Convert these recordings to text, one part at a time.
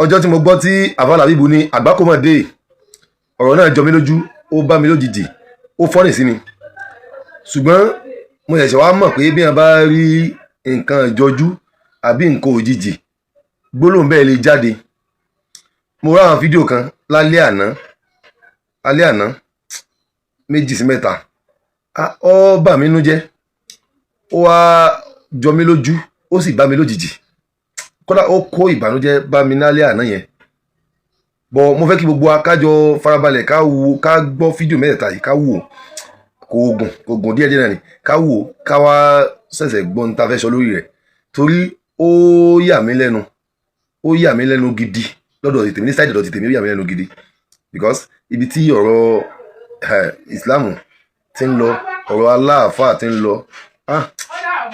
ọjọ́ tí mo gbọ́ tí àfà Làbíbù ní àgbákòmọ̀dé ọ̀rọ̀ náà jọ mí lójú, ó bá mi lójijì, ó fọ́nì sí mi. Ṣùgbọ́n mo ṣẹ̀ṣẹ̀ wá mọ̀ pé bí wọ́n bá rí nǹkan ìjọjú àbí nǹkan òjijì, gbólóhùn bẹ́ẹ̀ lè jáde. Mo rá àwọn fídíò kan lálẹ́ àná 2 sí 3. Ó bà mí nú jẹ́, ó wá jọ mí lójú, ó sì bá mi lójijì. Kódà ó kó ìbànújẹ́ bá mi lálẹ́ àná yẹn. Bọ̀ mo fẹ́ kí gbogbo wa ká jọ farabalẹ̀ ká gbọ́ fídíò mẹ́tẹ̀ẹ̀ta yìí, ká wò kò gùn díẹ̀ náà ni, ká wò ká wá ṣẹ̀ṣẹ̀ gbọ́ ní ta fẹ́ sọ lórí rẹ̀, torí ó yà mí lẹ́nu gidi lọ́dọ̀ tèmi, ní sáìdì ọ̀dọ̀ tèmi ó yà mí lẹ́nu gidi, because ibi tí ọ̀rọ̀ Islam ti ń lọ, ọ̀rọ̀ aláàfáà ti ń lọ,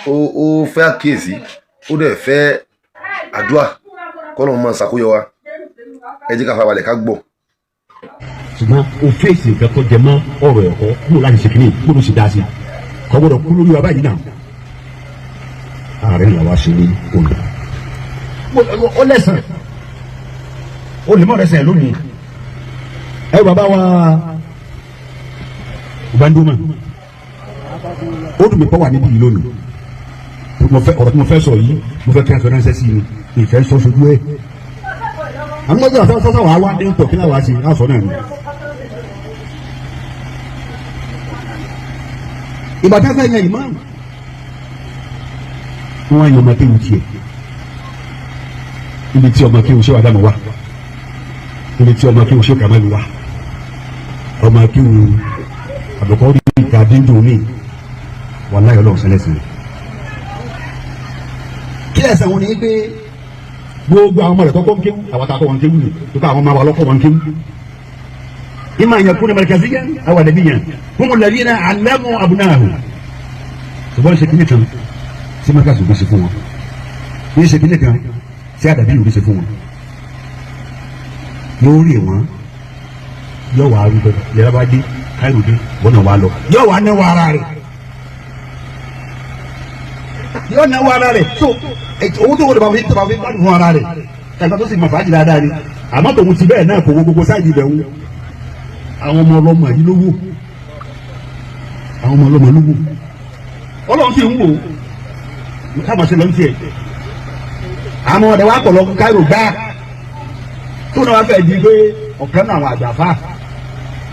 ó fẹ́ àkíyèsí, ó dẹ̀ fẹ́ àdúrà kọ́lọ́run máa ṣàkóyọ wa. Ẹ jẹ́ ká farabalẹ̀ ká gbọ́. Ṣùgbọ́n o fèsì nǹkan tó jẹ mọ́ ọ̀rọ̀ ẹ̀kọ́ kúrò láti ṣe kìíní kúrò sí dáa sí kọ́ gbọ́dọ̀ kú lórí wa báyìí náà. Ààrẹ ńlá wa ṣe ní olè. Ó lẹ́sàn ó lè mọ̀ rẹsẹ̀ lónìí. Ẹ bàbá wa Banduma ó dùn mí pọ̀ wà níbí yìí lónìí. Ọ̀rọ̀ tí mo fẹ́ sọ yìí mo fẹ́ kí a sọ ránṣẹ́ sí mi ìfẹ́ sọ sojú ẹ̀. Àwọn ọjọ́ àtọ́sọ́sọ́ wàá wá dé ń tọ̀ kí náà wá sí aṣọ náà ni. Ìbàdàn fẹ́ yan ìmáàmù. Wọ́n á yan ọmọ kéwù tiẹ̀. Ibi tí ọmọ kéwù ṣé wà dáná wá. Ibi tí ọmọ kéwù ṣé kàmáàlú wá. Ọmọ kéwù àbùkọ́ rí ìka dídùn ní wà láyọ̀ lọ́wọ́ sẹ́lẹ̀sì rẹ̀. Kí ẹ̀sẹ̀ wọn ni pé gbogbo àwọn ọmọ rẹ̀ kọ́kọ́ ń kéwù àwọn àtàkọ́ wọn kéwù ni tó ká àwọn ọmọ wa lọ́kọ́ wọn kéwù. إما أن يكون مركزيا أو أدبيا هم الذين علموا أبنائهم. سبحان شكلتهم سي مركز بيسفون ní ṣèkínlẹ̀ kan sí àdàbí ìlú ṣe fún wọn yóò rí wọn yóò wá arúgbó yàrá bá dé káyọ̀dé wọn náà wá lọ yóò wá náwó ara rẹ̀ yóò náwó ara rẹ̀ tó owó tó wọlé bàbá fi gbádùn fún ara rẹ̀ ẹ̀ka tó sì mọ̀ fàájì dáadáa ni àmọ́ tòun ti bẹ́ẹ̀ náà kò wo gbogbo sáìdì ibẹ̀ wọn àwọn ọmọ ọlọ́mọ yìí ló wò àwọn ọmọ ọlọ́mọ ló wò ọlọ́run sì ń wò ká máa ṣe lọ́n tiẹ̀ àwọn ọ̀dẹ̀ wa pọ̀ lọ káyọ̀ gbá tó náà wá fẹ́ di pé ọ̀kan náà àwọn àgbàfà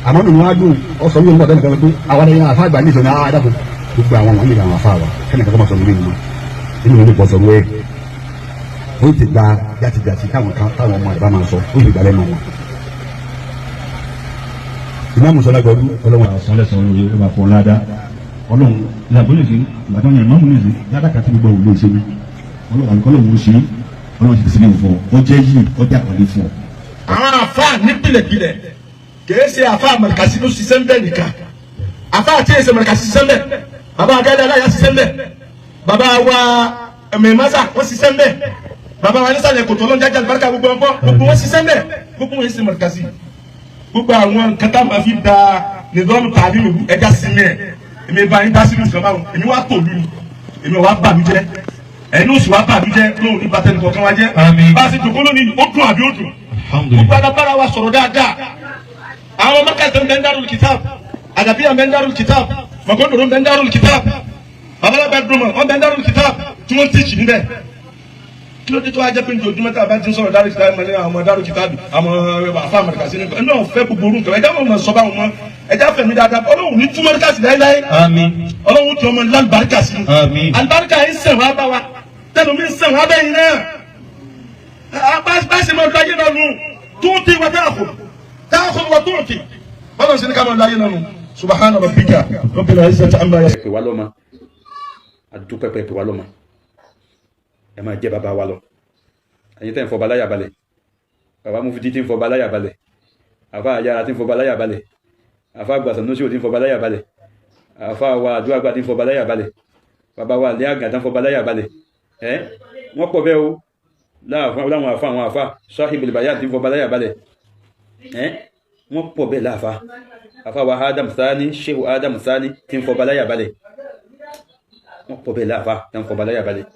àmọ́ nínú wa dùn ọ̀sán yóò ń bọ̀ tẹ́lẹ̀ pé àwọn ẹ̀yàn àfa àgbà níṣẹ́ ní àwọn àdàpọ̀ gbogbo àwọn wọ̀nyí làwọn àfa wa kẹ́nìkan kọ́ máa sọ lórí ìmọ̀ inú mi ní bọ̀ sọ̀rọ̀ ẹ̀ ó ti gba jàtìjàtì táwọn ọmọ ẹ̀ bá máa sọ ó sì gbà lẹ́nu wọn. ìmáàmù Sọlá Gbọdú ọlọ́wọ́n àṣọlẹ̀sọ̀ olóye ó máa fọ́ ládàá ọlọ́run ìlàgbọ́lẹ̀sẹ̀ ìgbàdàn yẹn ìmáàmù nìyẹn ládàá kàtí gbogbo òun lè ṣe ní ọlọ́run àbíkọ́lọ́hún ó ṣe ọlọ́run ti sílẹ̀ fún ọ jẹ́ yìí ó dà pàdé fún ọ. àwọn àfa nípìnlẹ̀pìnlẹ̀ kìí ṣe àfa àmàlìkàsí ló ṣiṣẹ́ ń bẹ̀ nìkan àfa àti èsè àmàlìkàsí ṣiṣẹ́ ń bẹ̀ bàbá agáyé aláya ṣiṣẹ́ ń bẹ̀ bàbá wa mẹ́másà wọ́n ṣiṣẹ́ ń bẹ̀ bàbá wa nísàlẹ̀ kòtò ọlọ́run jájà àlùbáríkà gbogbo ọkọ gbogbo wọn ṣiṣẹ́ ń bẹ̀ gbogbo wọn ṣe àmàlìkàsí gbogbo àwọn nǹkan tá a máa fi da nìdọ́nù tàbí ẹja sinmi ẹ̀ èmi bá yín dá sínú ìṣọ̀bá wọn èmi wá tòlú ni èmi wá bà mí jẹ́ ẹni oṣù wa bà mí jẹ́ lóhùn ní bàtẹ́ni kọ̀ọ̀kan wa jẹ́ bá a ṣe jòkó lónìí ó dùn àbí ó dùn gbogbo adábára wa sọ̀rọ̀ dáadáa àwọn mẹ́kàtà ń bẹ ń Darul Kitab àdàbíyà ń bẹ ń Darul Kitab mọ̀gòdòrò ń bẹ ń Darul Kitab babalaba dùnmọ̀ wọ́n bẹ ń Darul Kitab tí wọ́n tíìchì níbẹ̀ kí ló dé tó wá jẹ́ pé njojúmọ́ tá a bá ti ń sọ̀rọ̀ Darul Kitab mọ̀ ní àwọn Darul Kitab àwọn àfa àmàlìkàsí ní ẹni náà fẹ́ gbogbo orúkọ ẹ̀dá mọ̀ sọ báwọn mọ́ ẹ̀dá fẹ̀mí dáadáa ọlọ́run ní túmọ̀ ríkàsí láéláé ọlọ́run tí ọmọ ní alùbáríkà sí alùbáríkà yìí sẹ̀ wá bá wa tẹnu mi sẹ̀ wá bẹ́yìn náà bá ṣe máa láyé náà nù tuuti wa ta'khudh wa tu'ti bọ́lá ṣe ní ká máa láyé náà nù subahana rabbika rabbil izzati amma yasifun. pè wá lọ́mọ àdúpẹ́ pè wá lọ́mọ ẹ máa jẹ́ bàbá wa lọ ẹ̀yin tẹ́ ń fọba láyà balẹ̀ bàbá Mufti tí ń fọba láyà balẹ̀ àfa àyàrá tí ń fọba láyà balẹ̀ àfa àgbàsàn lóṣù tí ń fọba láyà balẹ̀ àfa wa àdúrà àgbà tí ń fọba láyà balẹ̀ bàbá wa àlẹ́ àgàtà ń fọba láyà balẹ̀ wọ́n pọ̀ bẹ́ẹ̀ o láwọn àfa àwọn àfa Sahibul Bayan tí ń fọba láyà balẹ̀ wọ́n pọ̀ bẹ́ẹ̀ láàfa àfa wa Adam Sani Shehu Adam Sani tí ń fọba láyà balẹ̀ wọ́n pọ̀ bẹ́ẹ̀ láàfa tí ń fọba láyà balẹ̀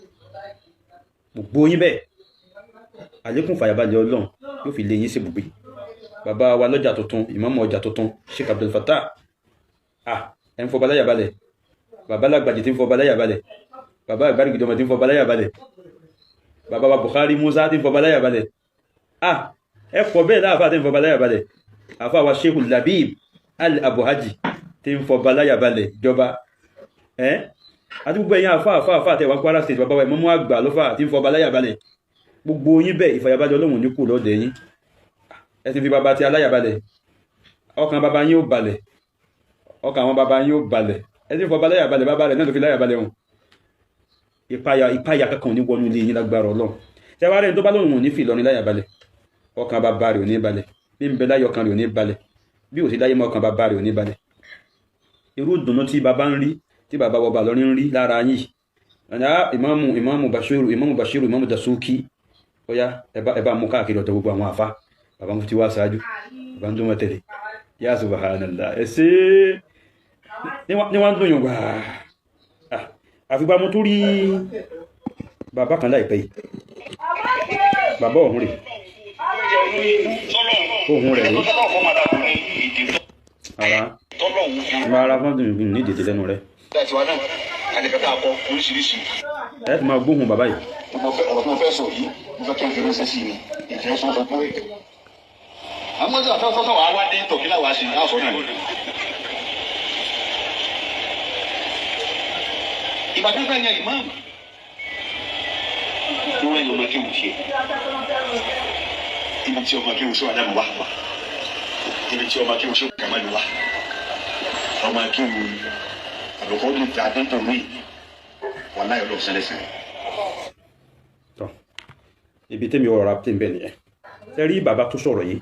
gbogbo yín bẹ́ẹ̀ àlékún fàyàbalẹ̀ ọlọ́run yóò fi lé yín sí ibùgbé. Bàbá wa lọ́jà tuntun ìmáàmù ọjà tuntun Sheikh Abdul Fattah ẹ̀ ń fọba láyà balẹ̀. Bàbá lágbàjì tí ń fọba láyà balẹ̀. Bàbá àgbàrígidọmọ tí ń fọba láyà balẹ̀. Bàbá wa Bukhari Musa tí ń fọba láyà balẹ̀. Ẹ pọ̀ bẹ́ẹ̀ láàfáà tí ń fọba láyà balẹ̀. Àfáà wa Sheikh Labib Al-Abuhaji tí ń fọba láyà balẹ̀ ìjọba. Àti gbogbo ẹ̀yin àfáà tẹ̀wá Kwara State, bàbá wa ìmáàmù àgbà lọ́fà tí ń fọba láyà balẹ̀. Gbogbo yín bẹ́ẹ̀ ìfàyàbalẹ̀ Ọlọ́run ní kù lọ́dẹ̀ yín. Ẹ ti fi bàbá ti aláyà balẹ̀. Ọkàn bàbá yín ó balẹ̀. Ọkàn àwọn bàbá yín ó balẹ̀. Ẹ ti fọba láyà balẹ̀, bàbá rẹ̀ náà ló fi láyà balẹ̀ hùn. Ìpayà kankan ní wọnú ilé yín lágbára Ọlọ́run. Tẹ́wàá rẹ̀ tó bá lóhùn ní fi Ìlọrin láyà balẹ̀. Ọkàn bàbá rẹ̀ ò ní balẹ̀. Bí ń bẹ láyé ọkàn rẹ̀ ò ní balẹ̀. Bí ò sí láyé mọ́ ọkàn bàbá rẹ̀ ò ní balẹ̀. Irú ìdùnnú tí bàbá ń rí, tí bàbá wọba lọ́rin ń rí lára yín. Ìmáàmù Bashiru, Ìmáàmù Dasuki, ó yá ẹ bá mú káàkiri ọ̀dọ̀ gbogbo àwọn àfá. Bàbá mú ti wá ṣáájú, bàbá ń dún mọ́tẹ̀lẹ̀. Ya subhanallah, ẹ̀sẹ̀ ní wọ́n ń dùn yùn gbà. Àfipá mú tó rí bàbá kan láìpẹ́ yìí. Bàbá ọ̀hún rẹ̀. Ohun rẹ̀ rí. Ara fún dùn ní ìdèdè lẹ́nu rẹ̀. Ẹ ti máa gbóhùn bàbá yìí. Ọ̀rọ̀ tó fẹ́ sọ yìí, mo fẹ́ kí n fi ránṣẹ́ sí mi. Ìfẹ́ sọ fún pé. Àwọn ọjọ́ àtọ́sọ́sọ́ wàá wá dé tòkí náà wá sí láàfọ náà. Ìgbà tó fẹ́ yan ìmáàmù. Wọ́n rẹ̀ ọmọ kí n ṣe. Ibi tí ọmọ kí n ṣe wà dábò wá. Ibi tí ọmọ kí n ṣe kàmáàlú wá. Ọmọ kí n àlùkò ní ti àdéhùn tó rí. Wọ́n láyọ̀ lọ sẹ́lẹ̀ sẹ́lẹ̀. Ibi tẹ́mi ọ̀rọ̀ ráptí ń bẹ̀ nìyẹn. Tẹ́ rí bàbá tó sọ̀rọ̀ yìí.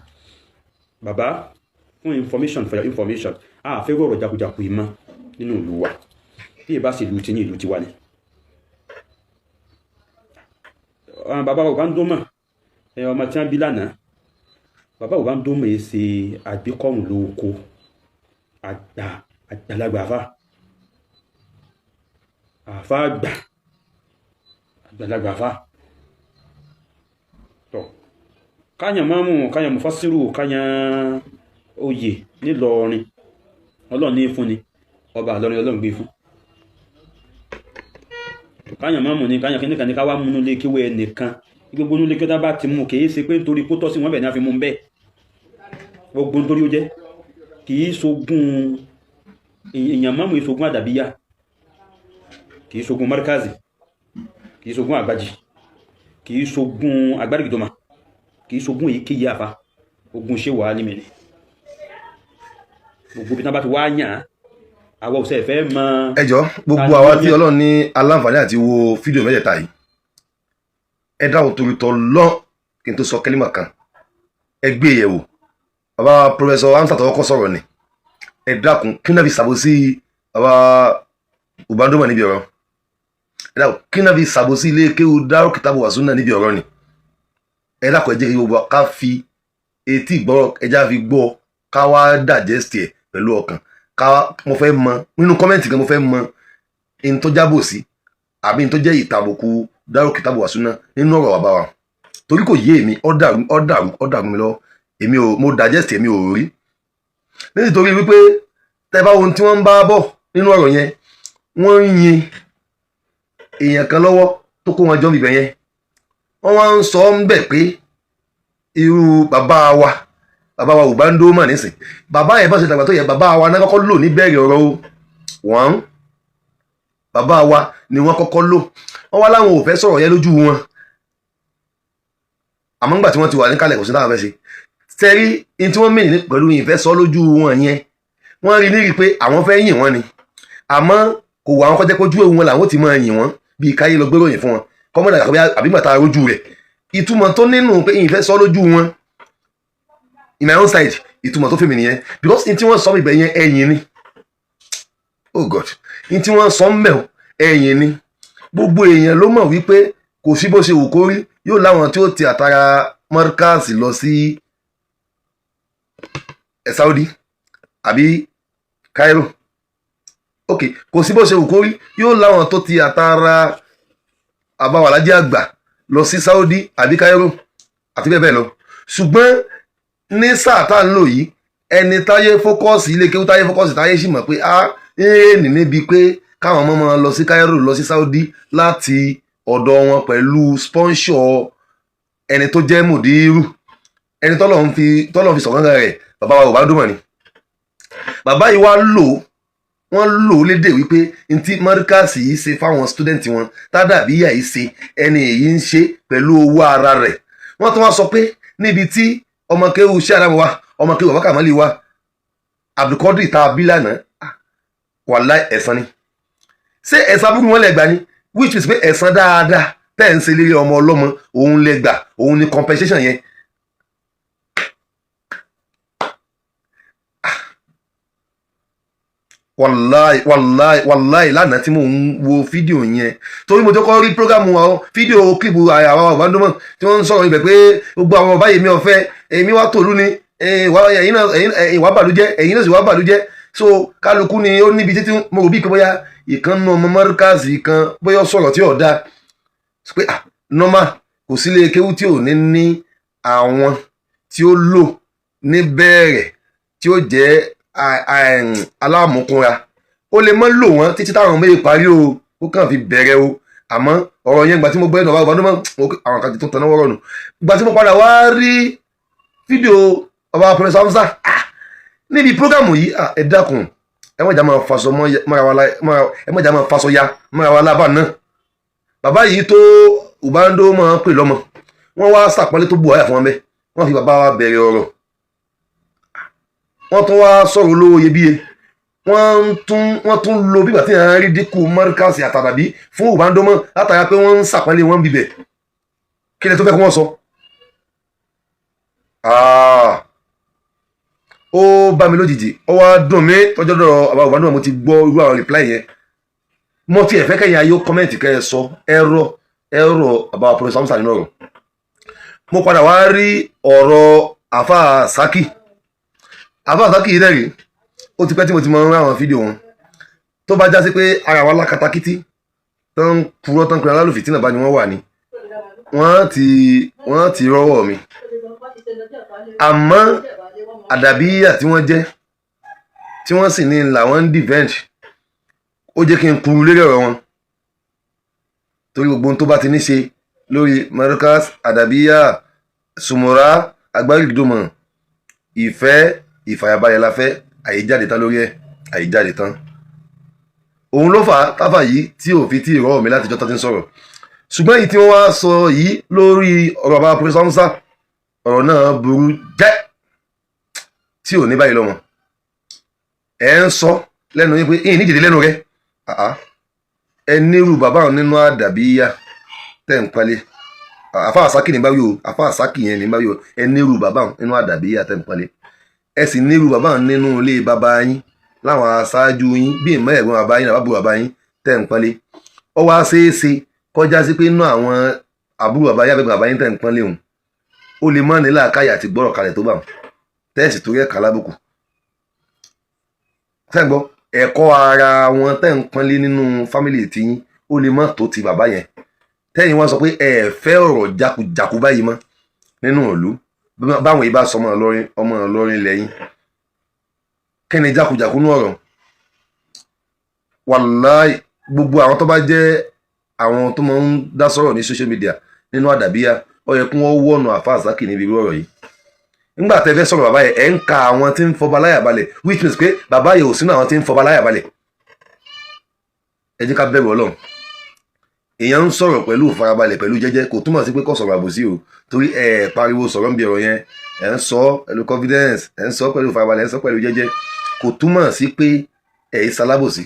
Bàbá fún information for your information. Fẹ́ rọrọ̀ jakujaku ìmọ̀ nínú ìlú wa. Bí ìbá sì ìlú ti ní ìlú ti wà ní. Bàbá ò bá ń dómọ̀. Ọmọ tí wọ́n bí lánàá. Bàbá ò bá ń dómọ̀ yìí ṣe àgbékọ̀rùn lóko. Àgbàlagbà àfá àgbà. Àgbàlagbà àfá. Káyàn máàmù, káyàn mufasiru, káyàn oyè nílọrin Ọlọ́run ní fún ni, ọba Ìlọrin Ọlọ́run gbé fún. Káyàn máàmù ní káyàn kí ní ká wá múnú lé kíwẹ́ ẹnìkan, gbogbo nílé kí ó bá ti mú kìí ṣe pé nítorí kó tọ́ sí wọ́n bẹ̀ ní a fi mú bẹ́ẹ̀. Gbogbo nítorí ó jẹ́ kìí ṣogun èèyàn máàmù, ìṣogun àdàbíyà, kìí ṣogun markazi, kìí ṣogun àgbàjì, kìí ṣogun àgbàrígidọmọ, kìí ṣogun èyí kéyí àfá, ogun ṣe wà ní mẹ́lẹ̀. Gbogbo bí tán bá ti wá yàn àwọ̀ òṣè fẹ́ mọ́. Ẹjọ́ gbogbo àwa tí Ọlọ́run ní aláǹfààní àti wo fídíò mẹ́tẹ̀ẹ̀ta yìí, ẹ dáhùn torítọ̀ lọ́n kí n tó sọ kẹ́límà kan, ẹ gbé yẹ̀wò. Bàbá Professor Hamzat tọwọ́kọ́ sọ̀rọ̀ ni, ẹ dákun kí náà fi sàbò sí bàbá Ubandoma níbi ọ̀rọ̀, ẹ dákun kí náà fi sàbò sí ilé kéwú Daaru Kitabu wa Sunnah níbi ọ̀rọ̀ ni. Ẹ dákun ẹ jẹ́ kí gbogbo ká fi etí ìgbọ́rọ̀ ẹja fi gbọ́, ká wá digest ẹ̀ pẹ̀lú ọkàn. Mo fẹ́ mọ nínú kọ́mẹ́ǹtì kan, mo fẹ́ mọ in tó jábò sí àbí in tó jẹ́ ìtàbùkù Daaru Kitabu wa Sunnah nínú ọ̀rọ̀ bàbá wa, torí kò yé èmi, ó dàrú mi lọ, èmi ò mo digest èmi ò rí, nítorí wípé tẹ́ bá ohun tí wọ́n ń bá bọ̀ nínú ọ̀rọ̀ yẹn, wọ́n ń yin èèyàn kan lọ́wọ́ tó kó wọn jọ bíbẹ̀ yẹn, wọ́n wá ń sọ ń bẹ̀ pé irú bàbá wa Ubandoma nísìn, bàbá yẹn bá ṣe dàgbà tó yẹ, bàbá wa náà kọ́kọ́ lò níbẹ̀rẹ̀ ọ̀rọ̀ o, wọ́n bàbá wa ni wọ́n kọ́kọ́ lò, wọ́n wá láwọn ò fẹ́ sọ̀rọ̀ yẹn lójú wọn, àmọ́ nígbà tí wọ́n ti wà ní kálẹ̀ kò sí táwọn fẹ́ ṣe. Tẹ́rí in tí wọ́n mìíràn pẹ̀lú ìfẹ́ sọ lójú wọn yẹn, wọ́n rí nírí pé àwọn fẹ́ yìn wọ́n ni, àmọ́ kò wà wọn kọjá kójú òun wọn làwọn ti máa yìn wọ́n bí káyé lọ gbéròyìn fún wọn kọ́mọ́dà àbí màtá rojú rẹ̀. Ìtumọ̀ tó nínú pé ìfẹ́ sọ lójú wọn in my own side, ìtumọ̀ tó fẹ́ mi nìyẹn, because in tí wọ́n sọ ibẹ̀ yẹn ẹ̀yìn ni, oh God, in tí wọ́n sọ mbẹ̀ ẹ̀yìn ni. Gbogbo èèyàn ló mọ̀ wípé kò sí bó ṣe wù kó rí, yóò láwọn tí ó ti àtàrà Markaz lọ sí Saudi àbí Cairo, ok, kò sí bó ṣe wù kó rí, yóò láwọn tó ti àtàrà àbáwàlájẹ́ àgbà lọ sí Saudi àbí Cairo, àti bẹ́ẹ̀ bẹ́ẹ̀ lọ ṣùgbọ́n ní sáà tá ń lò yìí ẹni táyé fókọ́ọ̀sì ilé kéwú táyé fókọ́ọ̀sì táyé sì mọ̀ pé ní níbi pé káwọn ọmọ máa lọ sí Cairo lọ sí Saudi láti ọ̀dọ̀ wọn pẹ̀lú sponsor ẹni tó jẹ́ mùdírù ẹni tọ́lọ́run fi sọ̀rọ̀ rẹ̀ bàbá wa Yorùbá dùnmọ̀ ni bàbá yìí wá wọ́n lò lédè wípé ntí mọ́ríkàsì yìí ṣe fáwọn stúdẹ̀ntì wọn tádàbíyà yìí ṣe ẹni èyí ń ṣe pẹ̀lú owó ara rẹ̀ wọ́n tún wá sọ pé níbi tí ọmọ kéwù ṣé àdámọ́ wa ọmọ kéwù bàbá kàmálì wa Abdulkadir ta bílànà wàláì ẹ̀san ni ṣé ẹ̀san burú wọn lè gbà ni which is pé ẹ̀san dáadáa tẹ́ ń ṣe lérí ọmọ ọlọ́mọ òun lè gbà òun ni compensation yẹn. wàláì lánàá tí mò ń wo fídíò yẹn torí mo jọkọ rí prógámù àwọn fídíò kílìpù àwọn ọ̀bándọ́mọ̀ tí wọ́n ń sọ̀rọ̀ ibẹ̀ pé gbogbo àwọn ọba yìí mi ọ̀fẹ́ èmi wá tòlú ni ìwà bàlújẹ́ ẹ̀yin náà sì wá bàlújẹ́ so kálukú ni ó níbi títí mo rò bí pé bóyá ìkan nù ọmọ mọ́ríkàsì kan bóyá sọ̀rọ̀ tí ò dáa pé nọ́mà kò sílé kéwú tí ò ní àwọn tí ó lò ní bẹ̀rẹ̀ tí ó jẹ́ aláàmúkúnra ó lè mọ́ lò wọ́n títí táwọn méjì parí o ó kàn fi bẹ̀rẹ̀ o àmọ́ ọ̀rọ̀ yẹn gbà tí mo gbọ́ ẹ̀nà ọba ọdún mọ́ àwọn kan tó tẹ̀ná wọ́rọ̀ nù gbà tí mo padà wá rí fídíò ọba Professor Hamza níbi prógámù yìí ẹ dákun ẹ mọ̀jà máa fasọ ya mọ́ra wa lábà náà bàbá yìí tó Ubando máa pè lọ́mọ wọ́n wá sàpọ́nlé tó bù àyà fún wọn bẹ́ẹ̀ wọ́n fi bàbá wa bẹ̀rẹ̀ ọ̀rọ̀ wọ́n tún wá sọ̀rọ̀ olówó iyebíye wọ́n tún lo bíbà tí wọ́n rí dínkù mọ́ríkàsì àtàdàbí fún Ubando mọ́ látara pé wọ́n ń sàpọ́nlé wọn bíbẹ̀ kí ni tó fẹ́ kí wọ́n sọ. Ó bá mi lójijì ó wá dùn mí tọ́jọ́ dọ̀rọ̀ àbá Ubando mo ti gbọ́ irú àwọn reply yẹn mo ti ẹ̀fẹ́ kẹ́yìn ayé kọ́mẹ́ǹtì kẹ́ ẹ sọ ẹ̀rọ àbá Professor Hamza nínú ọ̀rọ̀ mo padà wá rí ọ̀rọ̀ àfà Saki yìí dẹ̀rí ó ti pẹ́ tí mo ti mọ àwọn fídíò wọn tó bá já sí pé ara wa lákatakítí tó ń purọ́ tó ń pera lálùfì tí nàbá ni wọ́n wà ní wọ́n ti rọ́wọ́ mi àmọ́ àdàbíyà tí wọ́n jẹ́ tí wọ́n sì ní làwọn ń defend ó jẹ́ kí n kúrú lérí ọ̀rọ̀ wọn torí gbogbo ohun tó bá ti ní ṣe lórí Markaz àdàbíyà Sumura agbárígidòmọ̀ ìfẹ́ ìfàyàbalẹ̀ la fẹ́ àyíjáde tán lórí ẹ̀ àyíjáde tán òun ló fà á táfà yìí tí ò fi tí ìrọ̀ mi láti jọ́tọ́ ti ń sọ̀rọ̀ ṣùgbọ́n èyí tí wọ́n wá sọ yìí lórí ọ̀rọ̀ bá Professor Hamza ọ̀rọ̀ náà burú jẹ́ tí ò ní báyìí lọ́wọ́ ẹ̀ ń sọ lẹ́nu yín pé ìyìn níjèdè lẹ́nu rẹ̀ ẹ nírú bàbá òun nínú àdàbíyà tẹ̀ ń palẹ̀ àfà Saki ní báyìí o àfà Saki yẹn ní báyìí o ẹ nírú bàbá òun nínú àdàbíyà tẹ̀ ń palẹ̀ ẹ sì nírú bàbá òun nínú ilé bàbá yín láwọn aṣáájú yín bí ìmọ̀ ẹ̀gbọ́n bàbá yín àbúrò bàbá yín tẹ̀ ń palẹ̀ ọ wá ṣeéṣe kọjá sí pé inú àwọn àbúrò bàbá yín àbẹ̀gbọ́n bàbá yín tẹ̀ ń palẹ̀ òun ó lè mọ́ ní làákàyà àti gbọ́rọ̀ kalẹ̀ tó bá wọn tẹ́ẹ̀sì torí ẹ̀ka lábùkù tẹ́ǹgbọ́ ẹ̀kọ́ ara wọn tẹ́ ń pọ́nlé nínú fámìlì tiyín ó lè mọ́ tó ti bàbá yẹn tẹ́yìn wọn sọ pé ẹ fẹ́ ọ̀rọ̀ jákujàku báyìí mọ́ nínú ìlú báwọn yìí bá sọ ọmọ Ìlọrin lẹ́yìn kẹ́ni jákujàku ní ọ̀rọ̀ wàláì gbogbo àwọn tó bá jẹ́ àwọn tó máa ń dá sọ̀rọ̀ ní social media nínú àdàbíyà ó yẹ kí wọ́n wọ̀nà àfà Saki níbi irú ọ̀rọ̀ yìí nígbà tẹ́ fẹ́ sọ̀rọ̀ bàbá yẹn ẹ̀ ń ka àwọn tí ń fọba láyà balẹ̀ which means pé bàbá yẹn ò sínú àwọn tí ń fọba láyà balẹ̀ ẹ jẹ́ ká bẹ̀rù Ọlọ́run èèyàn ń sọ̀rọ̀ pẹ̀lú ìfarabalẹ̀ pẹ̀lú jẹ́jẹ́ kò túmọ̀ sí pé kò sọ̀rọ̀ àbòsí o torí ẹ̀ pariwo sọ̀rọ̀ ń bí ọ̀rọ̀ yẹn ẹ̀ ń sọ pẹ̀lú confidence ẹ̀ ń sọ pẹ̀lú ìfarabalẹ̀ ẹ̀ ń sọ pẹ̀lú jẹ́jẹ́ kò túmọ̀ sí pé ẹ̀ ń salábòsí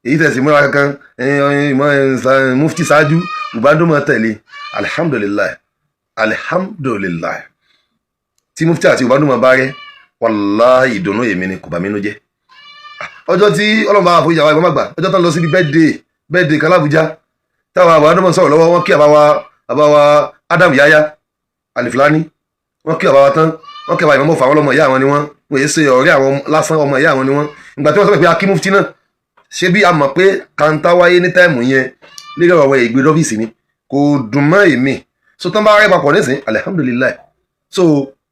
èyí tẹ̀sí múra kankan mufti ṣáájú Ubando máa tẹ̀lé alihamdulilayi tí mufti àti Ubando máa bá rẹ wàláhì ìdùnnú èmi ni kò bá mi nú jẹ́ ọjọ́ tí ọlọ́mọba àforíjì àwọn ẹ̀gbọ́n àgbà ọjọ́ tán lọ sí bẹ́ẹ̀dẹ̀ kan l'Ábùjá táwọn Ubando máa sọ̀rọ̀ lọ́wọ́ wọn kí àbáwa Adam Yahya Alifilani wọn kí àbáwa tán wọn kí àbáwa ìmọ̀mọ́ fà wọn lọ́mọ ìyá àwọn ni wọ́n èyí ṣe ọ̀rẹ́ àwọn lásán ọmọ ìyá àwọn ni wọ́n ìgbà tí wọ́n sọ pé akí mufti náà ṣé bí a mọ̀ pé kàńtà wáyé ní táìmù yẹn lórí ọ̀rọ̀ ìgbé lọ́fíìsì ni kò dùn mọ́ èmi so tán bá rẹ́ papọ̀ nísìn alihamudulilayi so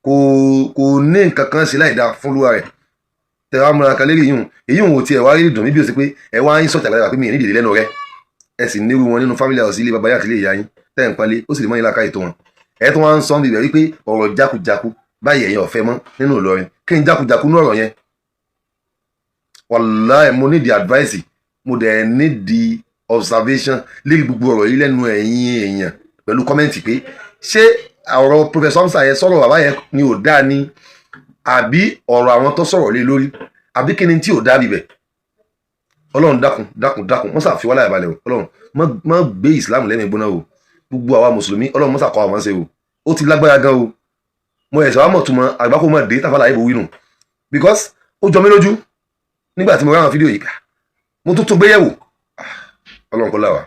kò ní nǹkan kan ṣe láì dá fún lúwa rẹ̀ tẹ wá múra kan lérí yìí èyí ò tiẹ̀ wá rí dùn mí bí o ṣe pé ẹ wá ń sọ̀tà lára pé mi ì nídìí lẹ́nu rẹ ẹ sì nírú wọn nínú family house ilé baba yá àti ilé ìyá yín tẹ́ ń palẹ̀ ó sì lè mọ́ yín láká ètò wọn ẹ tún wá ń sọ bíbẹ̀ wípé ọ̀rọ̀ jákujáku báyìí ẹ̀yin ọ̀fẹ́ mọ́ nínú Ìlọrin kí n jákujáku ní ọ̀rọ̀ yẹn wàláì mo need the advice mo dẹ̀ need the observation lérí gbogbo ọ̀rọ̀ yìí lẹ́nu ẹ̀yin èèyàn pẹ̀lú kọ́mẹ́ǹtì pé ṣé ọ̀rọ̀ Professor Hamza yẹn sọ̀rọ̀ bàbá yẹn ni ò dáa ni àbí ọ̀rọ̀ àwọn tó sọ̀rọ̀ lé lórí àbí kí ni tí ò dáa bíbẹ̀ ọlọ́run dákun wọ́n sàfi wá láyà balẹ̀ o ọlọ́run má gbé ìsìlámù lẹ́mìí gbóná o gbogbo àwa mùsùlùmí ọlọ́run mọ́sàkọ́ àwọn ṣe o ó ti lágbára gan o mo ẹ̀sẹ̀ wá mọ̀ túmọ̀ àgbákò mọ̀ dé tàfàlà ìbò wínú because ó jọ mí lójú nígbà tí mo ráwọn fídíò yìí mo tún gbéyẹ̀wò ọlọ́run kó là wá.